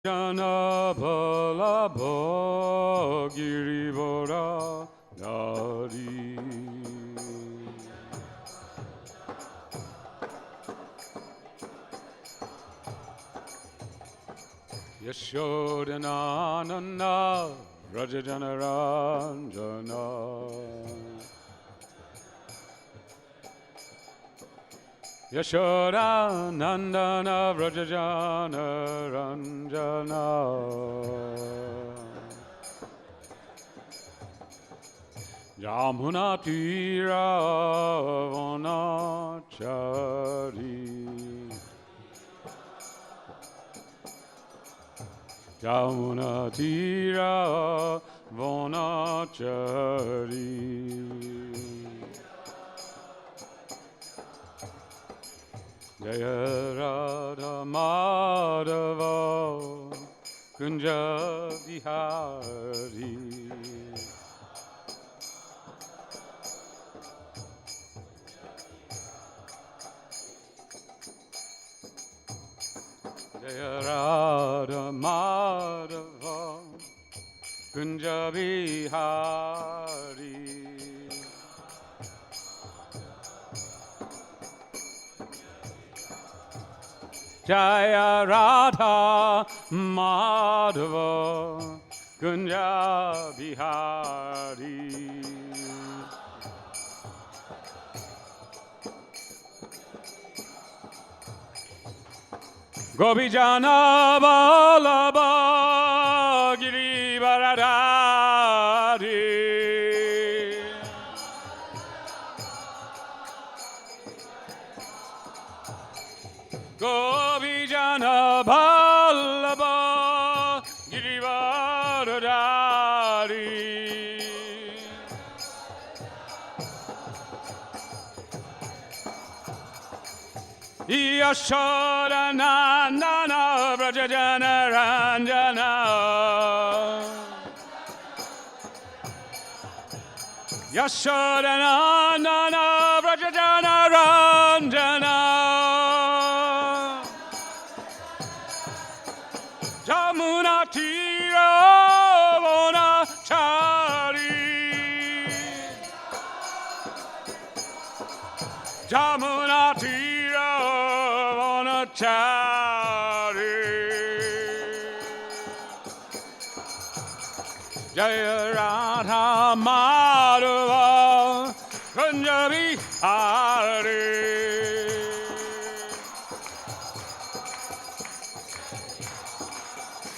Jana bala bhagiri bora dari. Yashodanananda Rajajana Ranjana. Yashodanandana Rajajana Ranjana. Jamuna Tira Vanachari. Jamuna Tira Vanachari. Jaya Radha Madhava Kunja Bihari. Jaya Radha Madhava Kunja Bihari. Jaya Radha Madhava Kunja Bihari. Gopijana Vallabha Girivaradari. Gopijana Vallabha Girivaradari. Yashodanandana Vrajajana Ranjana. Yashodanandana Vrajajana Ranjana. Jamuna Tira Vanachari. Jamuna Tira Vanachari. Jaya Radha Madhava Kunja Bihari.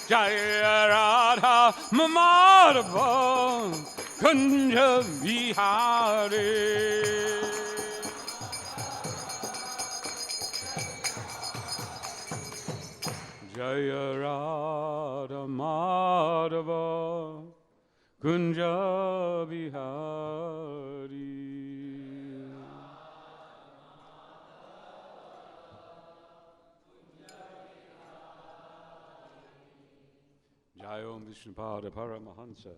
Jaya Radha Madhava Kunja Bihari. Jaya Radha Madhava Kunja Bihari. Jaya Om Vishnupada Paramahansa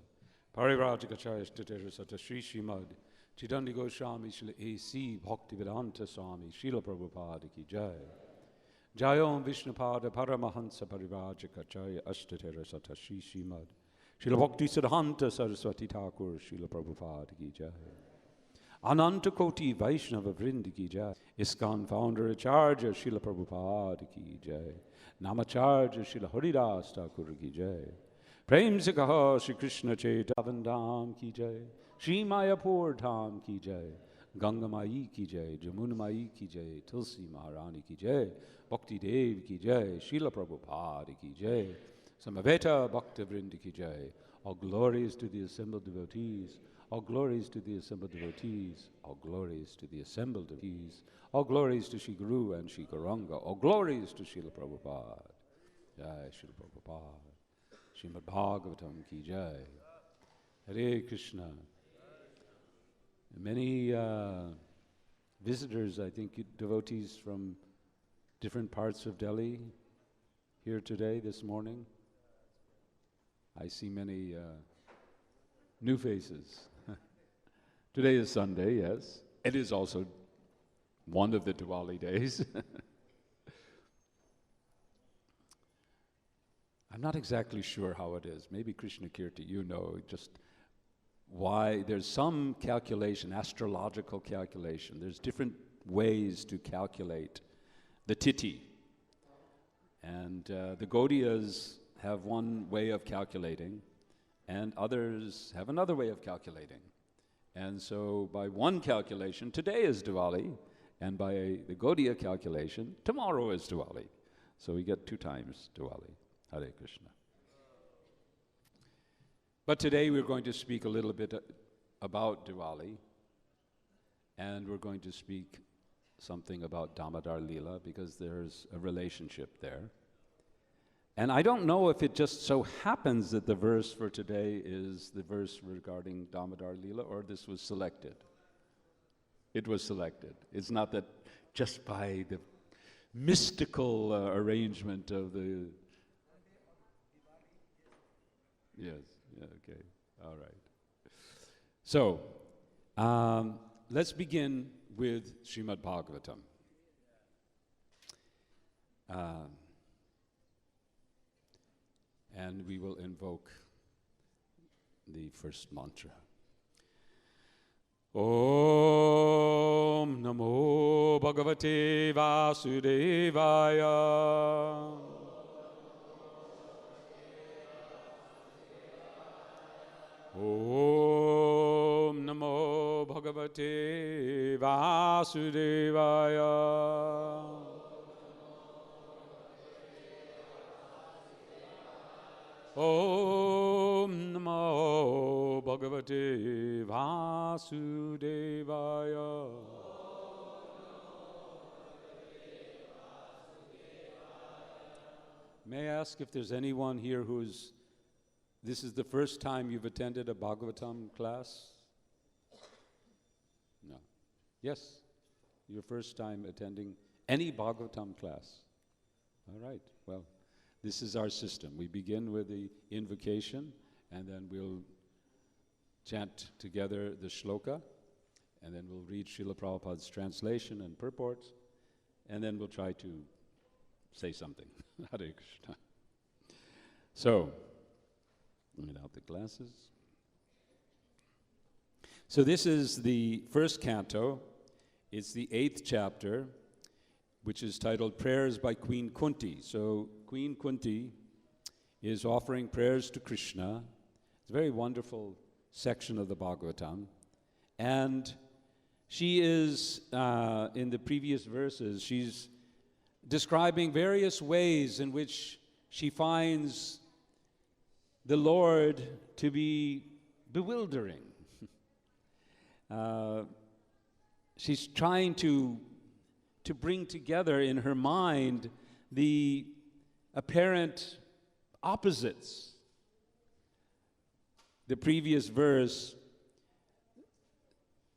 Parivrajikacharya Statera Sata Sri Srimad Chidandi Goswami Srila A.C. Bhaktivedanta Swami Srila Prabhupada Ki Jai. Jaya Om Vishnupada Paramahansa Parivrajikacharya Ashtatera Sata Sri Srimad Srila Bhakti Siddhanta Saraswati Thakur Srila Prabhupada Ki Jai. Ananta Koti Vaishnava Vrind Ki Jai. Iskcon Founder Acharya Srila Prabhupada Ki Jai. Namacharya Srila Haridas Thakur Ki Jai. Prem se kaha Shri Krishna Chaitanya Dham Ki Jai. Shri Mayapur Dham Ki Jai. Ganga Mai Ki Jai. Jamuna Mai Ki Jai. Tulsi Maharani Ki Jai. Bhakti Dev Ki Jai. Srila Prabhupada Ki Jai. Samaveta Bhakta Vrinda Ki Jai. All glories to the assembled devotees. All glories to the assembled devotees. All glories to the assembled devotees. All glories to Shri Guru and Shri Gauranga. All glories to Srila Prabhupada. Jai Srila Prabhupada. Srimad Bhagavatam Ki Jai. Hare Krishna. Many visitors, I think devotees from different parts of Delhi here today, this morning. I see many new faces. Today is Sunday, yes. It is also one of the Diwali days. I'm not exactly sure how it is. Maybe Krishna Kirti, you know, just why there's some calculation, astrological calculation. There's different ways to calculate the Tithi. And the Gaudiyas have one way of calculating, and others have another way of calculating. And so by one calculation, today is Diwali, and by the Gaudiya calculation, tomorrow is Diwali. So we get 2 times Diwali. Hare Krishna. But today we're going to speak a little bit about Diwali, and we're going to speak something about Damodar Leela, because there's a relationship there. And I don't know if it just so happens that the verse for today is the verse regarding Damodar Leela, or this was selected. It was selected. It's not that just by the mystical arrangement of the... Yes, yeah, okay, all right. So, let's begin with Srimad Bhagavatam. And we will invoke the first mantra. Om Namo Bhagavate Vasudevaya. Om Namo Bhagavate Vasudevaya. Om Namo Bhagavate Vasudevaya. May I ask if there's anyone here this is the first time you've attended a Bhagavatam class? No. Yes, your first time attending any Bhagavatam class. All right, well, this is our system. We begin with the invocation, and then we'll chant together the shloka, and then we'll read Srila Prabhupada's translation and purports, and then we'll try to say something. Hare Krishna. So, without the glasses. So this is the first canto. It's the 8th chapter, which is titled Prayers by Queen Kunti. So Queen Kunti is offering prayers to Krishna. It's a very wonderful section of the Bhagavatam. And she is, in the previous verses, she's describing various ways in which she finds the Lord to be bewildering. She's trying to bring together in her mind the apparent opposites. The previous verse,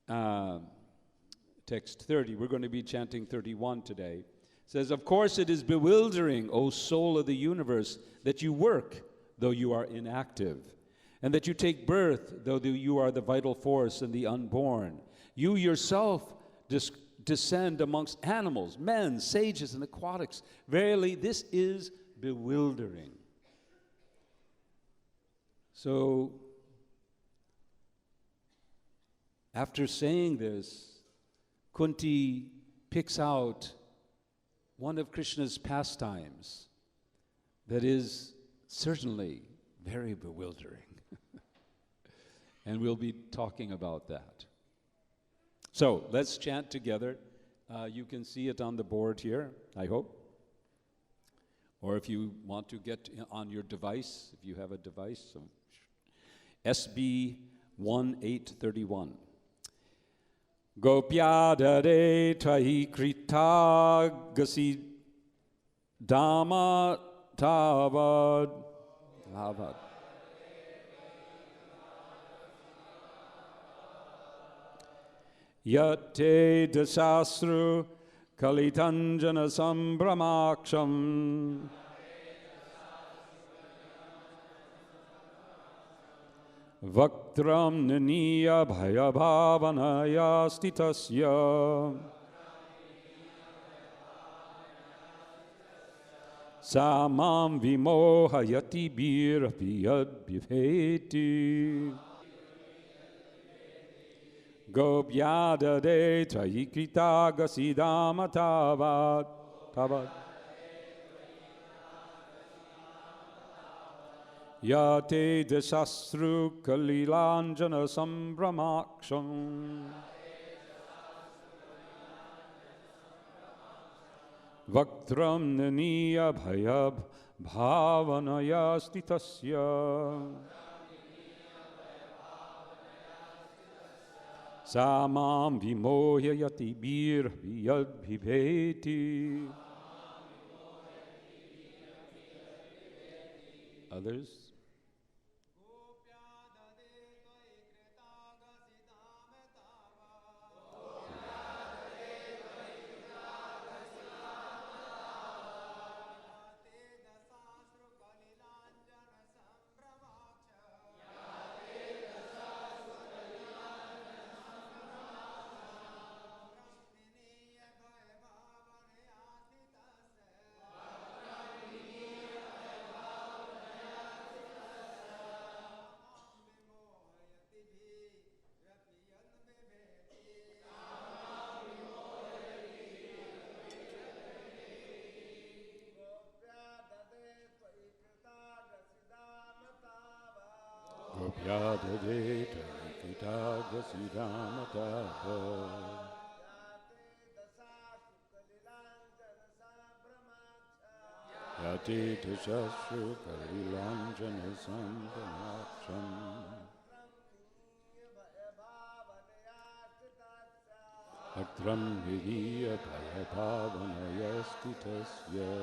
text 30, we're going to be chanting 31 today, says, "Of course it is bewildering, O soul of the universe, that you work, though you are inactive, and that you take birth, though you are the vital force and the unborn. You yourself descend amongst animals, men, sages, and aquatics. Verily, this is bewildering." So, after saying this, Kunti picks out one of Krishna's pastimes that is certainly very bewildering. And we'll be talking about that. So let's chant together. You can see it on the board here, I hope. Or if you want to get on your device, if you have a device, so SB 1831. Gopyadare tahi krita gasi dama tavad lavad. Yate dasasru kalitanjana sambramaksham. Vaktram naniya bhayabhavanaya stitasya. Samam vimohayati birapi yadbhiveti. Gopyadade trayikrita gasidama tavad. Yate dasastru kalilanjana sambramaksham. Vaktram naniya bhayab bhavanaya stitasya. Samam vimohyayati bir yadbhiveti. Others? Gopyadade traikita gasidamata. Yate dasastru kalilanjana sambramaksham. Aktram vidiya bhayapavanaya stitasya.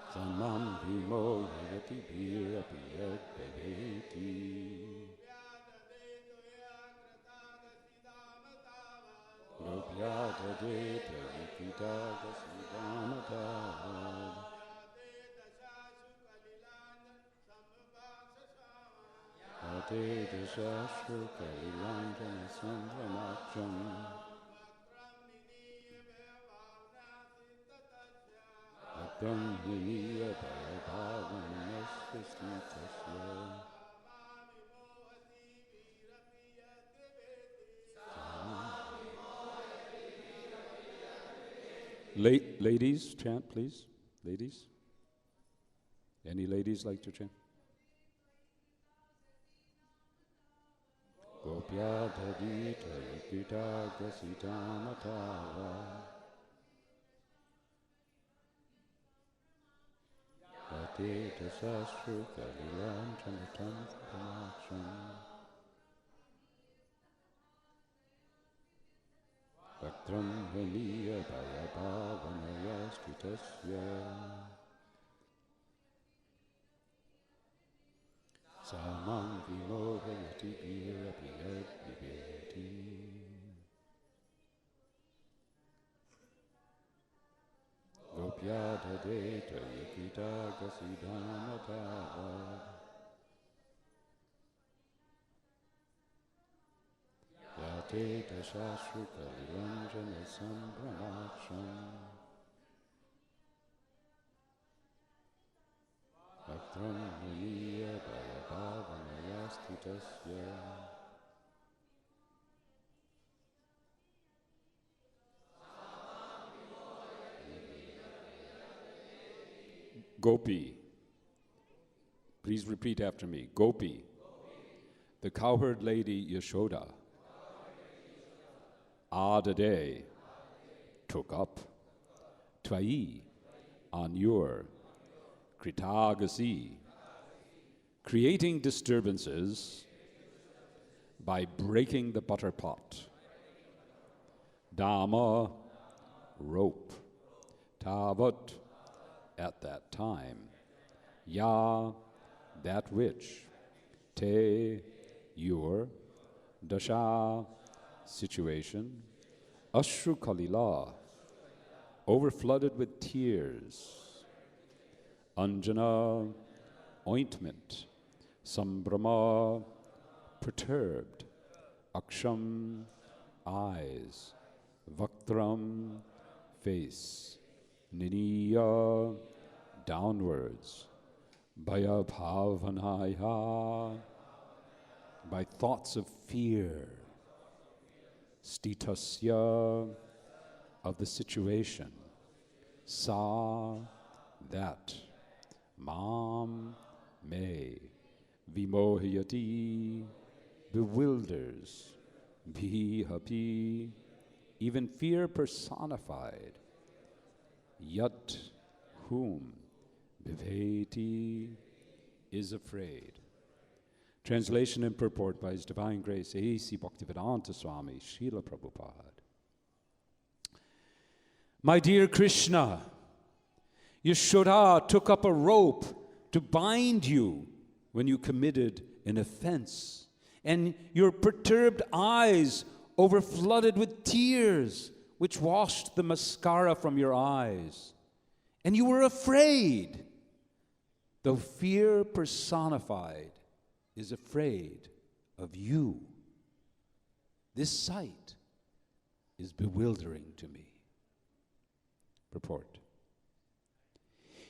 Samam vimohayati birapi yadbhiveti. Gopyadade traikita gasidamata. Yate dasastru kalilanjana sambramaksham. Aktam hiniya bhayabhavanastasya. Ladies, chant, please. Ladies. Any ladies like to chant? Gopyadadi traikita gasidamata. Yate dasastru kalilanjana sambramaksham. Vaktram vaniya bhayabhavanaya stitasya. Samam vimohayati birapi yadbhiveti. Gopyadade traikita gasidamata. Yate dasastru kalilanjana sambramaksham. Aktram vaniya bhayabhavanaya stitasya. Gopi. Please repeat after me. Gopi. The cowherd lady Yashoda. Adade took up. Tvai on your. Kritagasi, creating disturbances by breaking the butter pot. Dhamma, rope. Tavat, at that time. Ya, that which. Te, your. Dasha, situation. Ashru kalila, overflooded with tears. Anjana, ointment. Sambrama, perturbed. Aksham, eyes. Vaktram, face. Niniya, downwards. Bhaya bhavanaya, by thoughts of fear. Stitasya, of the situation. Sa, that. Mam, me. Vimohyati, bewilders. Bhihapi, even fear personified. Yat, whom. Bhiveti, is afraid. Translation and purport by His Divine Grace A.C. Bhaktivedanta Swami Srila Prabhupada. My dear Krishna, Yashoda took up a rope to bind you when you committed an offense, and your perturbed eyes overflooded with tears, which washed the mascara from your eyes. And you were afraid, though fear personified is afraid of you. This sight is bewildering to me. Purport.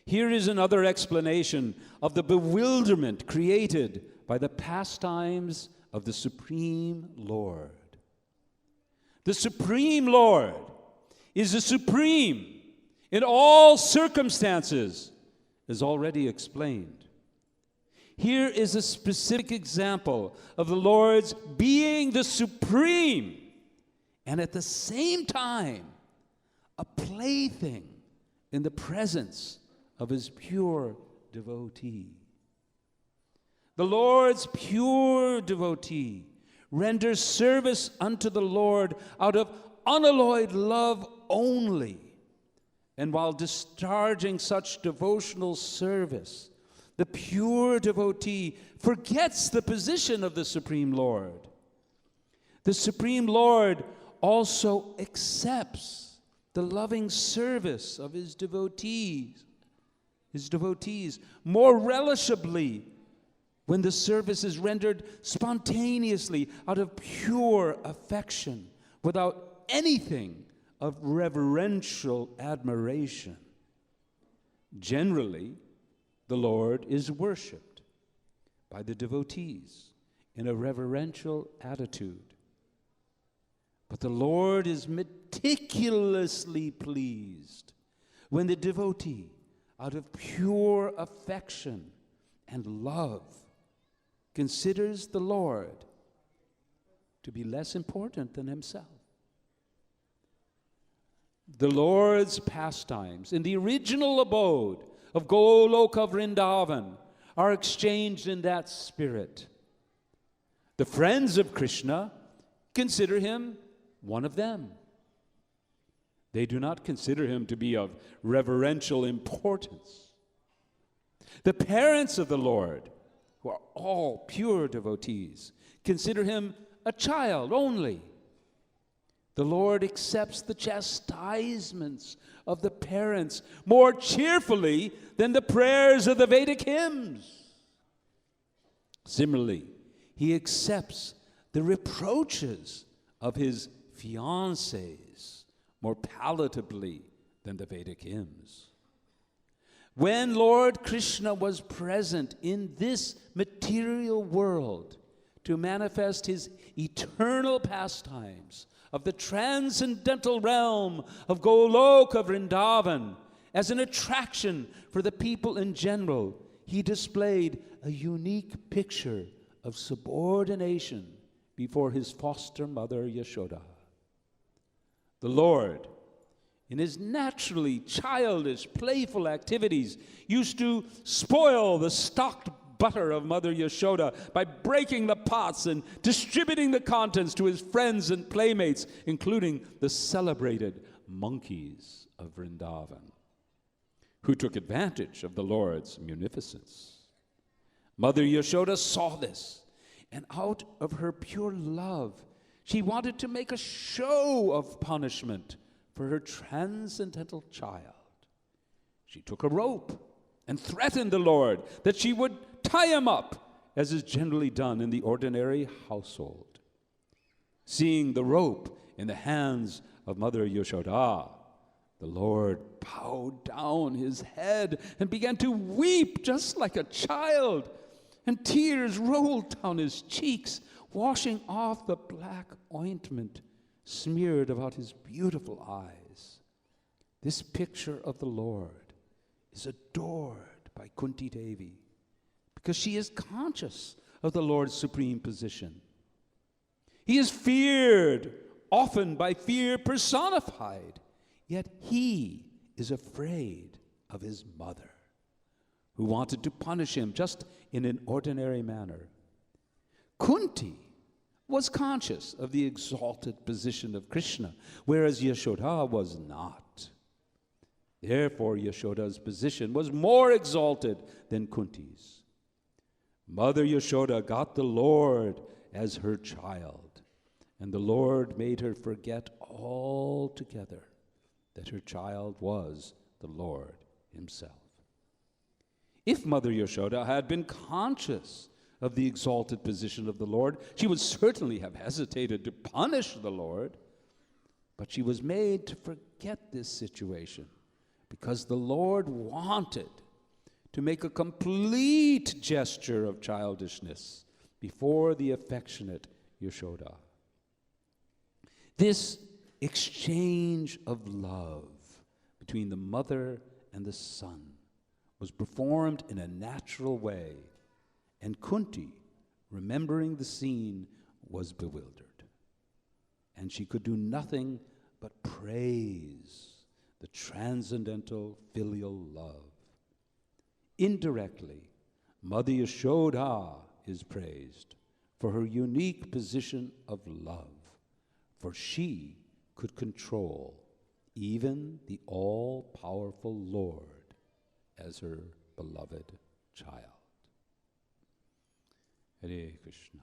Here is another explanation of the bewilderment created by the pastimes of the Supreme Lord. The Supreme Lord is the supreme in all circumstances, as already explained. Here is a specific example of the Lord's being the supreme and at the same time a plaything in the presence of His pure devotee. The Lord's pure devotee renders service unto the Lord out of unalloyed love only. And while discharging such devotional service, the pure devotee forgets the position of the Supreme Lord. The Supreme Lord also accepts the loving service of His devotees more relishably when the service is rendered spontaneously out of pure affection, without anything of reverential admiration. Generally, the Lord is worshipped by the devotees in a reverential attitude. But the Lord is meticulously pleased when the devotee, out of pure affection and love, considers the Lord to be less important than himself. The Lord's pastimes in the original abode of Goloka Vrindavan are exchanged in that spirit. The friends of Krishna consider him one of them. They do not consider him to be of reverential importance. The parents of the Lord, who are all pure devotees, consider him a child only. The Lord accepts the chastisements of the parents more cheerfully than the prayers of the Vedic hymns. Similarly, he accepts the reproaches of his fiancés more palatably than the Vedic hymns. When Lord Krishna was present in this material world to manifest his eternal pastimes of the transcendental realm of Goloka Vrindavan as an attraction for the people in general, he displayed a unique picture of subordination before his foster mother Yashoda. The Lord, in his naturally childish, playful activities, used to spoil the stocked butter of Mother Yashoda by breaking the pots and distributing the contents to his friends and playmates, including the celebrated monkeys of Vrindavan, who took advantage of the Lord's munificence. Mother Yashoda saw this, and out of her pure love, she wanted to make a show of punishment for her transcendental child. She took a rope and threatened the Lord that she would tie him up, as is generally done in the ordinary household. Seeing the rope in the hands of Mother Yashoda, the Lord bowed down his head and began to weep just like a child, and tears rolled down his cheeks, washing off the black ointment smeared about his beautiful eyes. This picture of the Lord is adored by Kunti Devi because she is conscious of the Lord's supreme position. He is feared, often by fear personified, yet he is afraid of his mother, who wanted to punish him just in an ordinary manner. Kunti was conscious of the exalted position of Krishna, whereas Yashoda was not. Therefore, Yashoda's position was more exalted than Kunti's. Mother Yashoda got the Lord as her child, and the Lord made her forget altogether that her child was the Lord himself. If Mother Yashoda had been conscious of the exalted position of the Lord, she would certainly have hesitated to punish the Lord, but she was made to forget this situation because the Lord wanted to make a complete gesture of childishness before the affectionate Yashoda. This exchange of love between the mother and the son was performed in a natural way, and Kunti, remembering the scene, was bewildered, and she could do nothing but praise the transcendental filial love. Indirectly, Mother Yashoda is praised for her unique position of love, for she could control even the all-powerful Lord as her beloved child. Hare Krishna.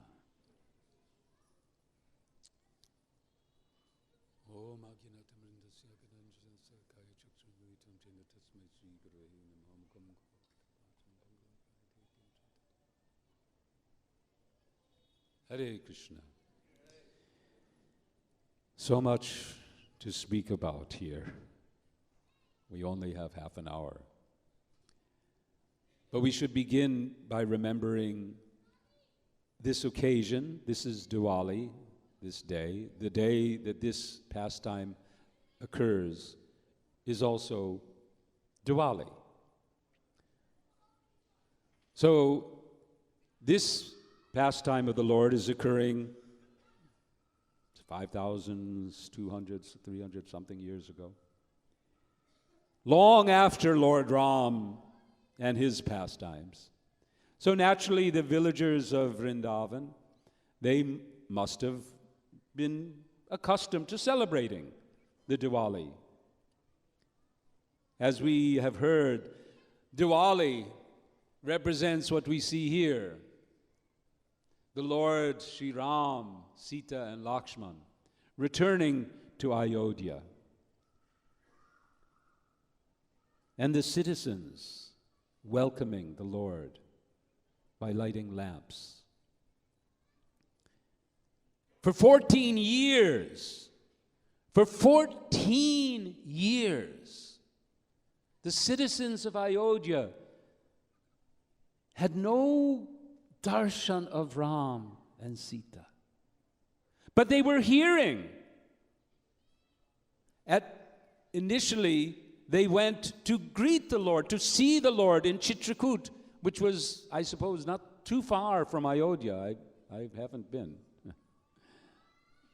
Om Hare Krishna. So much to speak about here. We only have half an hour. But we should begin by remembering this occasion. This is Diwali, this day. The day that this pastime occurs is also Diwali. So this pastime of the Lord is occurring 5,200, 300 something years ago, long after Lord Ram and his pastimes. So naturally, the villagers of Vrindavan, they must have been accustomed to celebrating the Diwali. As we have heard, Diwali represents what we see here. The Lord Sri Ram, Sita, and Lakshman returning to Ayodhya. And the citizens welcoming the Lord by lighting lamps. For 14 years, the citizens of Ayodhya had no darshan of Ram and Sita. But they were hearing. Initially, they went to greet the Lord, to see the Lord in Chitrakoot, which was, I suppose, not too far from Ayodhya. I haven't been.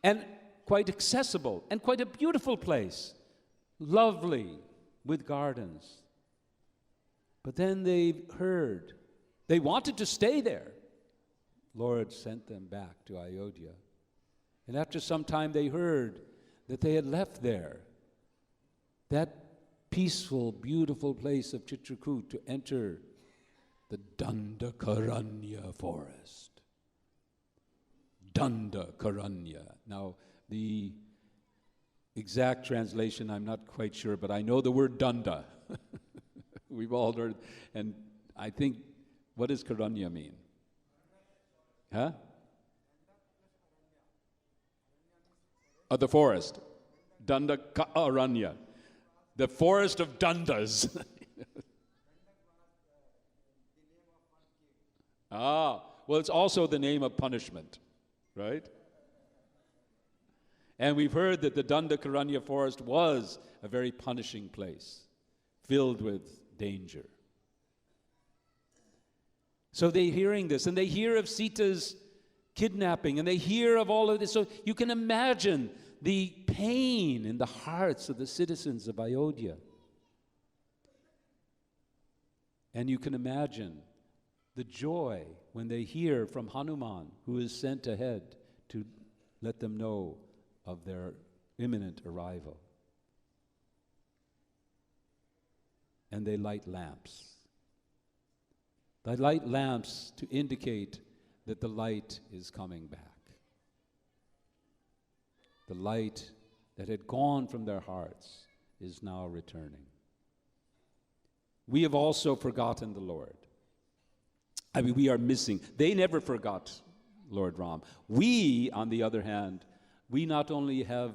And quite accessible, and quite a beautiful place. Lovely, with gardens. But then they heard, they wanted to stay there. Lord sent them back to Ayodhya. And after some time they heard that they had left there, that peaceful, beautiful place of Chitrakoot, to enter the Dandakaranya forest. Dandakaranya. Now, the exact translation I'm not quite sure, but I know the word Danda. We've all heard, and I think, what does Karanya mean? Huh? The forest. Aranya, the forest of Dandas. Well, it's also the name of punishment, right? And we've heard that the Dandakaranya forest was a very punishing place, filled with danger. So they're hearing this, and they hear of Sita's kidnapping, and they hear of all of this. So you can imagine the pain in the hearts of the citizens of Ayodhya. And you can imagine the joy when they hear from Hanuman, who is sent ahead to let them know of their imminent arrival. And they light lamps. They light lamps to indicate that the light is coming back. The light that had gone from their hearts is now returning. We have also forgotten the Lord. I mean, we are missing. They never forgot Lord Ram. We, on the other hand, we not only have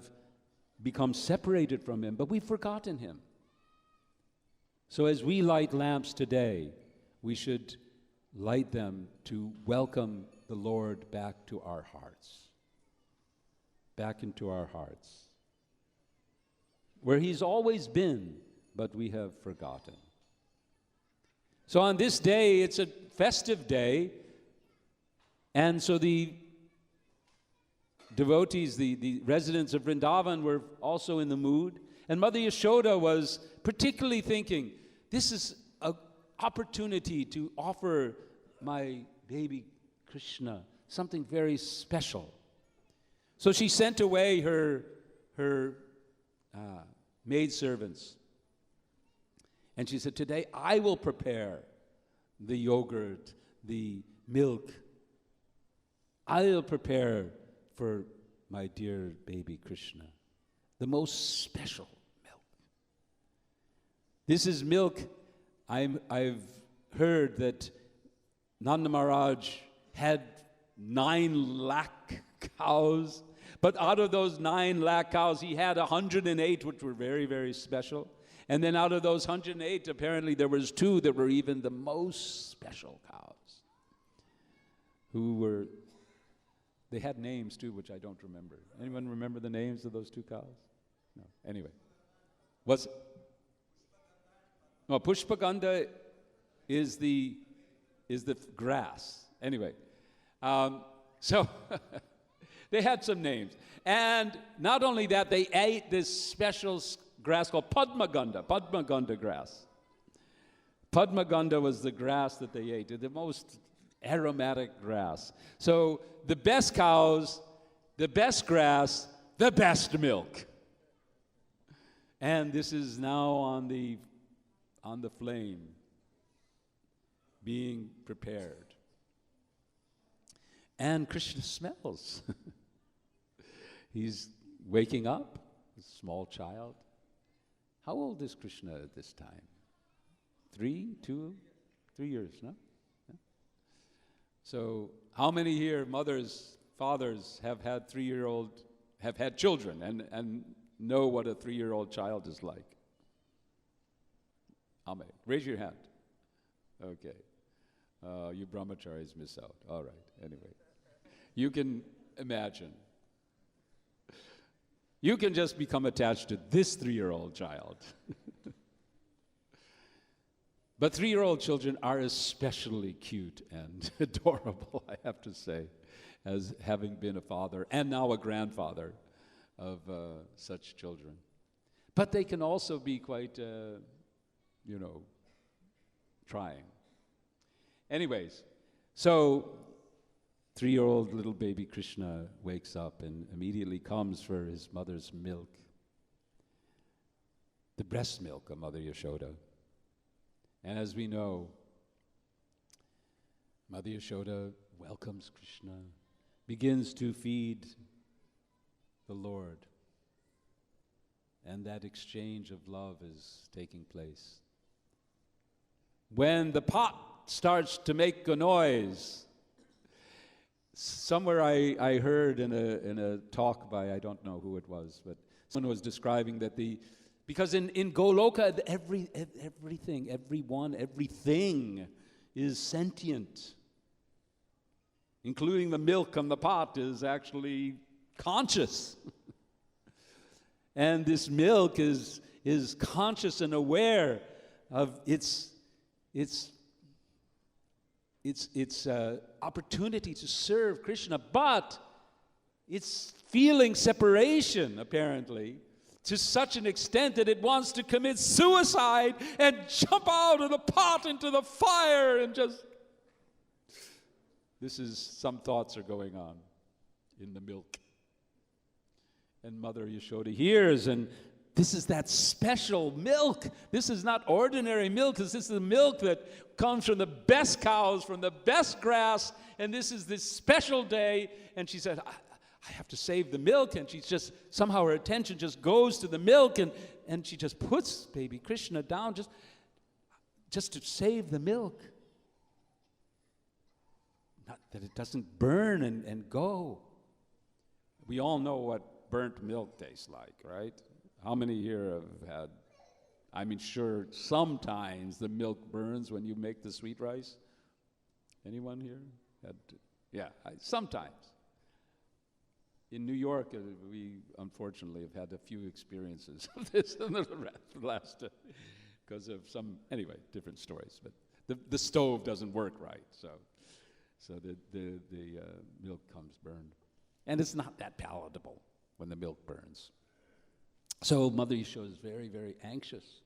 become separated from him, but we've forgotten him. So as we light lamps today, we should light them to welcome the Lord back to our hearts, back into our hearts, where he's always been, but we have forgotten. So on this day, it's a festive day, and so the devotees, the residents of Vrindavan were also in the mood, and Mother Yashoda was particularly thinking, this is an opportunity to offer my baby Krishna something very special. So she sent away her maidservants, and she said, today I will prepare the yogurt, the milk. I will prepare for my dear baby Krishna the most special milk. This is milk. I've heard that Nanda Maharaj had 9 lakh cows, but out of those 9 lakh cows, he had 108 which were very, very special. And then out of those 108, apparently there was 2 that were even the most special cows, they had names too, which I don't remember. Anyone remember the names of those 2 cows? No. Anyway. No, Pushpagandha is the grass. Anyway. So they had some names. And not only that, they ate this special grass called Padmagandha grass. Padmagandha was the grass that they ate, the most aromatic grass. So the best cows, the best grass, the best milk. And this is now on the flame, being prepared. And Krishna smells. He's waking up, a small child. How old is Krishna at this time? 3 years, no? Yeah. So how many here, mothers, fathers, have had children and know what a 3-year-old child is like? How many? Raise your hand. Okay. You brahmacharis miss out. All right. Anyway. You can imagine. You can just become attached to this 3-year-old child. But 3-year-old children are especially cute and adorable, I have to say, as having been a father and now a grandfather of such children. But they can also be quite, trying. Anyways, so 3-year-old little baby Krishna wakes up and immediately comes for his mother's milk, the breast milk of Mother Yashoda. And as we know, Mother Yashoda welcomes Krishna, begins to feed the Lord, and that exchange of love is taking place. When the pot starts to make a noise, somewhere I heard in a talk by, I don't know who it was, but Someone was describing that because in Goloka, everything is sentient, including the milk on the pot is actually conscious. And this milk is conscious and aware of its opportunity to serve Krishna, but it's feeling separation, apparently, to such an extent that it wants to commit suicide and jump out of the pot into the fire and just... Some thoughts are going on in the milk. And Mother Yashoda hears, and this is that special milk. This is not ordinary milk. This is the milk that comes from the best cows, from the best grass, and this is this special day. And she said, I have to save the milk. And she's just, somehow her attention just goes to the milk, and she just puts baby Krishna down just to save the milk. Not that it doesn't burn and go. We all know what burnt milk tastes like, right? How many here have had, sure, sometimes the milk burns when you make the sweet rice? Anyone here? Sometimes. In New York, we unfortunately have had a few experiences of this in the last, because of different stories. But the stove doesn't work right, so the milk comes burned. And it's not that palatable when the milk burns. So Mother Yashoda is very, very anxious.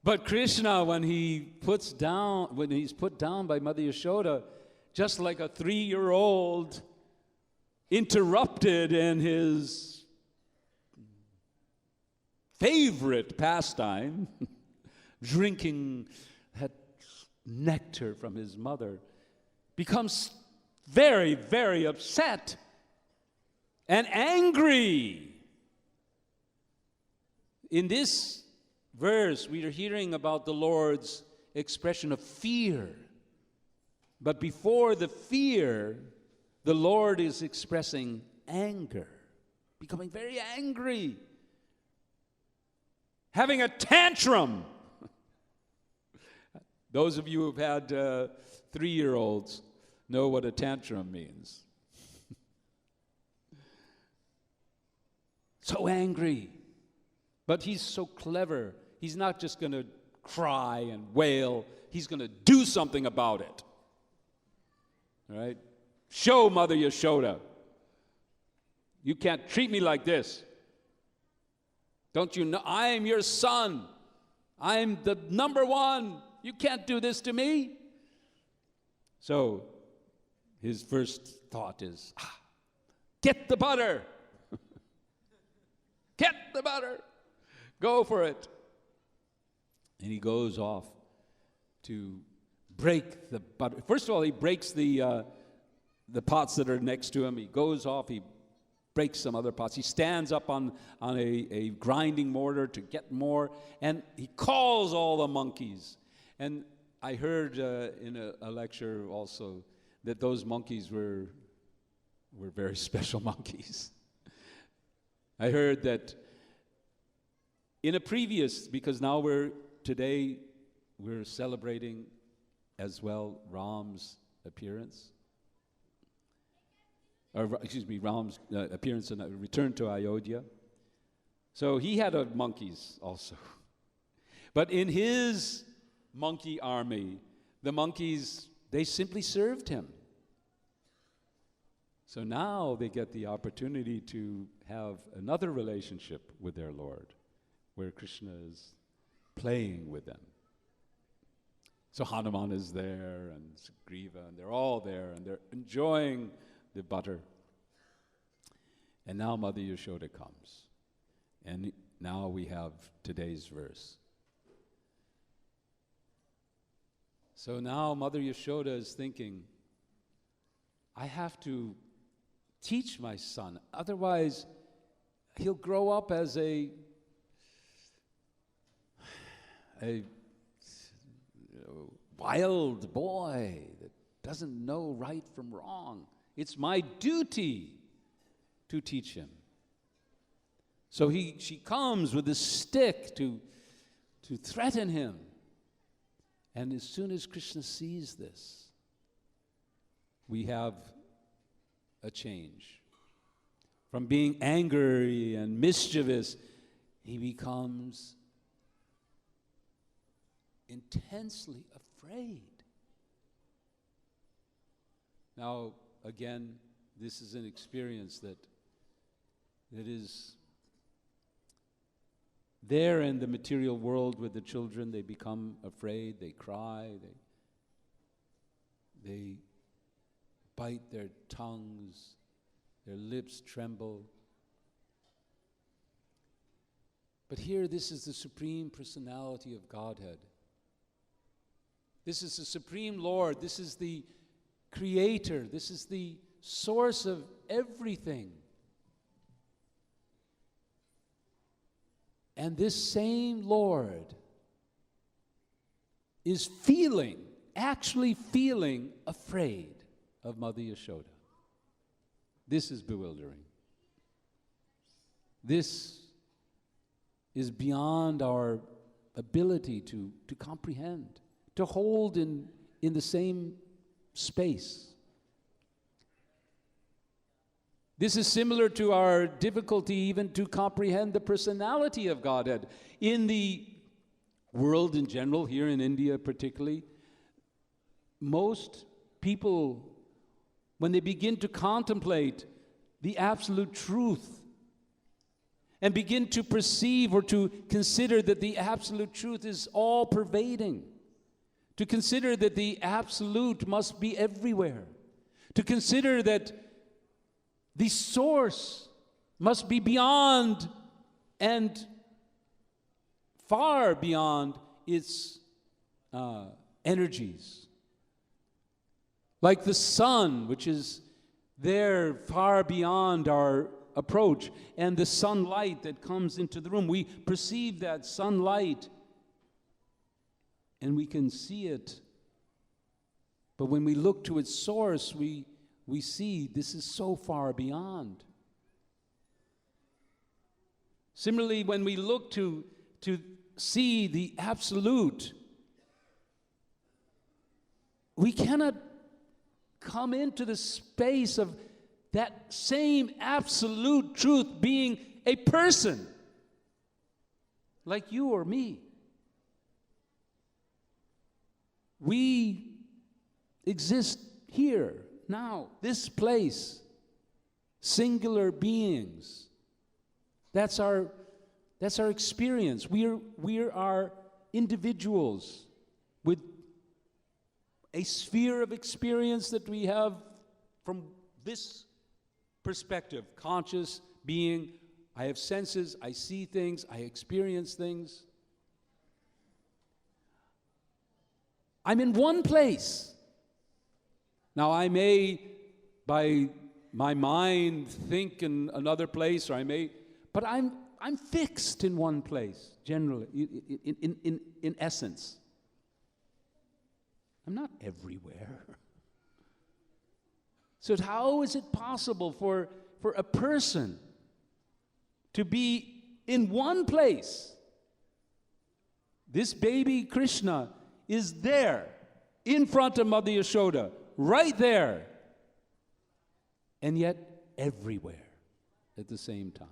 But Krishna, when he's put down by Mother Yashoda, just like a 3-year-old, interrupted in his favorite pastime, drinking that nectar from his mother, becomes very, very upset and angry. In this verse, we are hearing about the Lord's expression of fear. But before the fear, the Lord is expressing anger, becoming very angry, having a tantrum. Those of you who've had 3-year-olds know what a tantrum means. So angry. But he's so clever. He's not just going to cry and wail. He's going to do something about it. All right? Show Mother Yashoda. You can't treat me like this. Don't you know? I am your son. I'm the number one. You can't do this to me. So his first thought is, get the butter. Get the butter. Go for it. And he goes off to break the butter. First of all, he breaks the pots that are next to him. He goes off, he breaks some other pots. He stands up on a grinding mortar to get more, and he calls all the monkeys. And I heard in a lecture also that those monkeys were very special monkeys. I heard that in a previous, because now today we're celebrating as well Ram's appearance. Ram's appearance and return to Ayodhya. So he had monkeys also. But in his monkey army, the monkeys, they simply served him. So now they get the opportunity to have another relationship with their Lord, where Krishna is playing with them. So Hanuman is there, and Sugriva, and they're all there, and they're enjoying the butter. And now Mother Yashoda comes. And now we have today's verse. So now Mother Yashoda is thinking, I have to teach my son, otherwise he'll grow up as a wild boy that doesn't know right from wrong. It's my duty to teach him. So she comes with a stick to threaten him. And as soon as Krishna sees this, we have a change. From being angry and mischievous, he becomes intensely afraid. Now, again, this is an experience that is there in the material world with the children. They become afraid, they cry, they bite their tongues, their lips tremble. But here, this is the Supreme Personality of Godhead. This is the Supreme Lord. This is the Creator. This is the source of everything. And this same Lord is actually feeling afraid of Mother Yashoda. This is bewildering. This is beyond our ability to comprehend, to hold in the same space. This is similar to our difficulty even to comprehend the personality of Godhead. In the world in general, here in India particularly, most people, when they begin to contemplate the absolute truth and begin to perceive or to consider that the absolute truth is all-pervading, to consider that the absolute must be everywhere, to consider that the source must be beyond and far beyond its energies. Like the sun, which is there far beyond our approach, and the sunlight that comes into the room. We perceive that sunlight and we can see it. But when we look to its source, we see this is so far beyond. Similarly, when we look to see the absolute, we cannot come into the space of that same absolute truth being a person like you or me. We exist here, now, this place, singular beings. That's our experience. We are individuals with a sphere of experience that we have from this perspective, conscious being. I have senses, I see things, I experience things. I'm in one place. Now, I may, by my mind, think in another place, but I'm fixed in one place, generally, in essence. I'm not everywhere. So how is it possible for a person to be in one place? This baby Krishna is there, in front of Mother Yashoda, right there, and yet everywhere at the same time.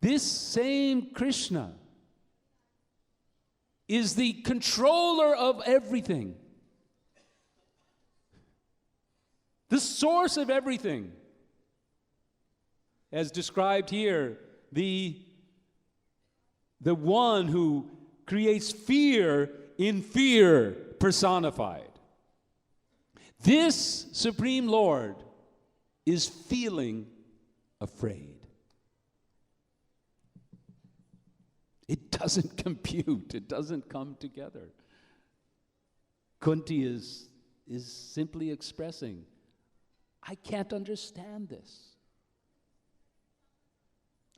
This same Krishna is the controller of everything, the source of everything. As described here, the one who creates fear in fear personified. This Supreme Lord is feeling afraid. It doesn't compute. It doesn't come together. Kunti is simply expressing, I can't understand this.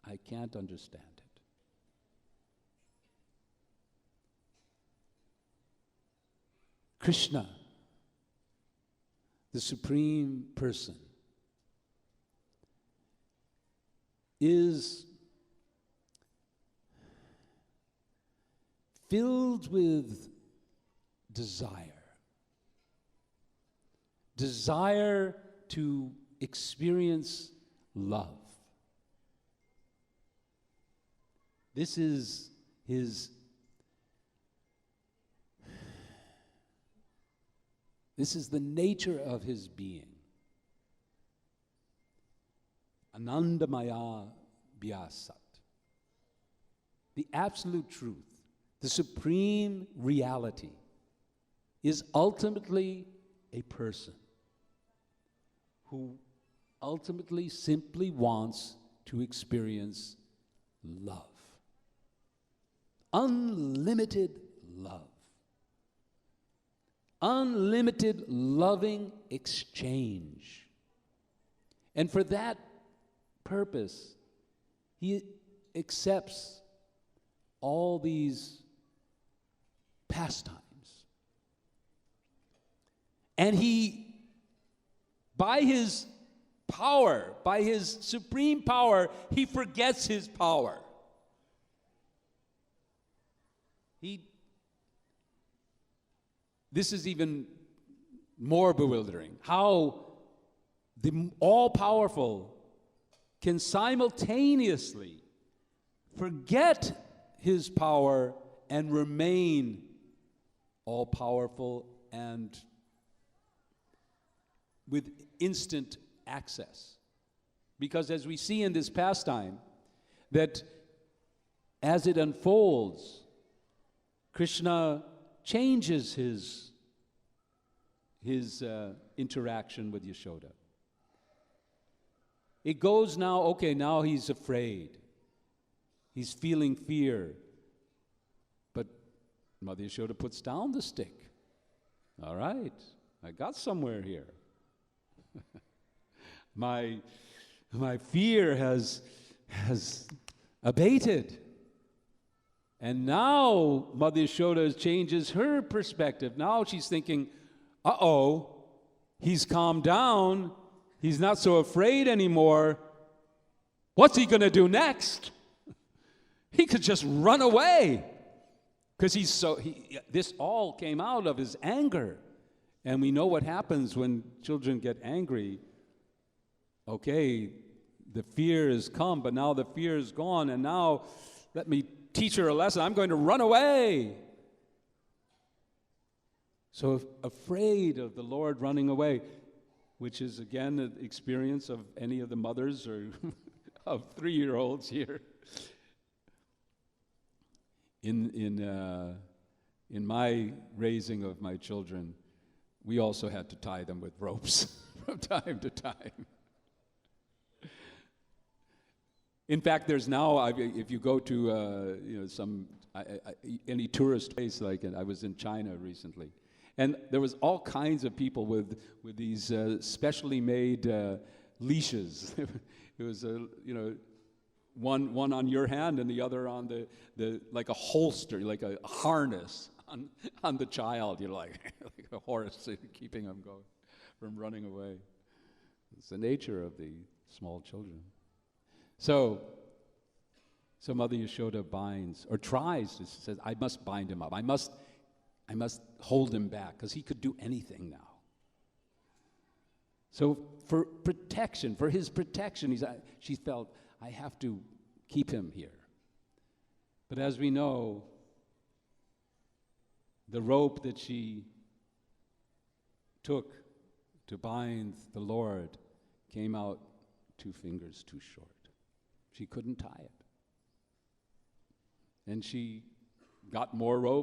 I can't understand it. Krishna, the Supreme Person, is filled with desire. Desire to experience love. This is the nature of his being. Anandamaya Vyasat. The absolute truth, the supreme reality, is ultimately a person who ultimately simply wants to experience love. Unlimited love. Unlimited loving exchange. And for that purpose, he accepts all these pastimes. And he, by his power, by his supreme power, he forgets his power. This is even more bewildering. How the all-powerful can simultaneously forget his power and remain all-powerful and with instant access. Because as we see in this pastime, that as it unfolds, Krishna changes his interaction with Yashoda. It goes now, okay, now he's afraid. He's feeling fear. But Mother Yashoda puts down the stick. All right, I got somewhere here. My fear has abated. And now Mother Yashoda changes her perspective. Now she's thinking, uh-oh, he's calmed down. He's not so afraid anymore. What's he going to do next? He could just run away. Because this all came out of his anger. And we know what happens when children get angry. Okay, the fear has come, but now the fear is gone, and now let me teach her a lesson. I'm going to run away. So afraid of the Lord running away, which is again an experience of any of the mothers or of 3-year-olds here. In my raising of my children, we also had to tie them with ropes from time to time. In fact, there's now, if you go to any tourist place, like I was in China recently, and there was all kinds of people with these specially made leashes. It was one on your hand and the other on the like a holster, like a harness on the child. You're like a horse, keeping them going from running away. It's the nature of the small children. So Mother Yashoda binds, or tries to, says, I must bind him up. I must hold him back, because he could do anything now. So for his protection, she felt, I have to keep him here. But as we know, the rope that she took to bind the Lord came out 2 fingers too short. She couldn't tie it. And she got more rope